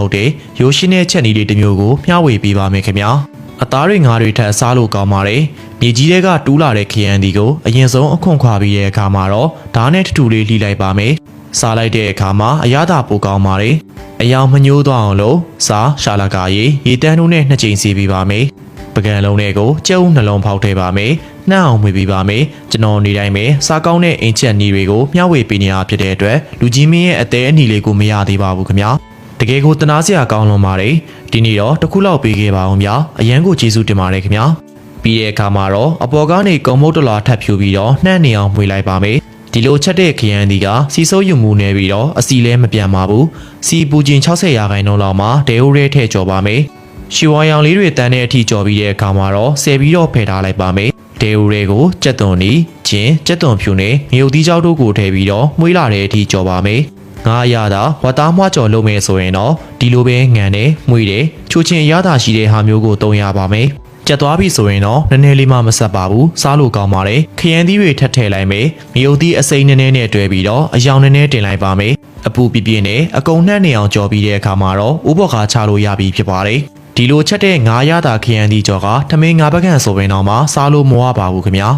ဟုတ်တဲ့ရိုးရှင်းတဲ့ချက်နီးလေးတစ်မျိုးကိုမျှဝေပေးပါမယ်ခင်ဗျာအသားတွေငါးတွေထက်စားလို့ကောင်းပါတယ်မြေကြီးတွေကတူးလာတဲ့ခရမ်းဒီကိုအရင်ဆုံးအခွန်ခွာပြီးတဲ့အခါမှာတော့ဓာတ်နဲ့ထူထူလေးလှိလိုက်ပါမယ်စားလိုက်တဲ့အခါမှာအရသာပိုကောင်းပါတယ်အယောင်မညိုးသွားအောင်လို့စားရှာလာကာရေတန်းတို့နဲ့နှစ်ကြိမ်စီပေးပါမယ်ပကံလုံးတွေကိုကြက်ဥနှလုံးဖောက်ထည့်ပါမယ်နှံ့အောင်မွေပေးပါမယ်ကျွန်တော်နေတိုင်းပဲစားကောင်းတဲ့အင်ချက်နီးတွေကိုမျှဝေပေးနေတာဖြစ်တဲ့အတွက်လူကြီးမင်းရဲ့အသေးအနီလေးကိုမရသေးပါဘူးခင်ဗျာတကယ်ကိုတနာစရာကောင်းလွန်ပါတယ်ဒီနေ့တော့တစ်ခုလောက်ပေးခဲ့ပါအောင်ဗျာအရန်ကိုကျေးဇူးတင်ပါတယ်ခင်ဗျာပြီးတဲ့အခါမှာတော့အပေါ်ကနေကုံမုတ်တလာထပ်ဖြူပြီးတော့နှံ့နေအောင်မွေလိုက်ပါမယ်ဒီလိုချက်တဲ့ခရမ်းဒီကစီဆိုးယူမှုနေပြီးတော့အစီလဲမပြန်ပါဘူးစီပူကျင်60ရာခိုင်နှုန်းလောက်မှာဒဲအိုရဲထည့်ကြော်ပါမယ်ရှီဝါရောင်လေးတွေတန်းတဲ့အထိကြော်ပြီးတဲ့အခါမှာတော့ဆယ်ပြီးတော့ဖယ်ထားလိုက်ပါမယ်ဒဲအိုရဲကိုကြက်သွန်နီဂျင်းကြက်သွန်ဖြူနဲ့ငရုတ်သီးကြောက်တို့ကိုထည့်ပြီးတော့မွေးလာတဲ့အထိကြော်ပါမယ်ငါရတာဝတ်သားမွှကြော်လုပ်မယ်ဆိုရင်တော့ဒီလိုပဲငံနဲ့မွေးတယ်ချိုချင်ရတာရှိတဲ့ဟာမျိုးကိုသုံးရပါမယ်ကျက်သွားပြီဆိုရင်တော့နည်းနည်းလေးမှမဆက်ပါဘူးစားလို့ကောင်းပါတယ်ခရမ်းသီးတွေထပ်ထည့်လိုက်မယ်ငရုတ်သီးအစိမ်းနည်းနည်းနဲ့တွဲပြီးတော့အယောင်နည်းနည်းတင်လိုက်ပါမယ်အပူပြပြနဲ့အကုန်နှံ့နေအောင်ကြော်ပြီးတဲ့အခါမှာတော့ဥဘော်ကာချလို့ရပြီဖြစ်ပါတယ်ဒီလိုချက်တဲ့ငါးရတာခရမ်းသီးကြော်ကထမင်းငါးပကံဆိုရင်တော့မှစားလို့မဝပါဘူးခင်ဗျာ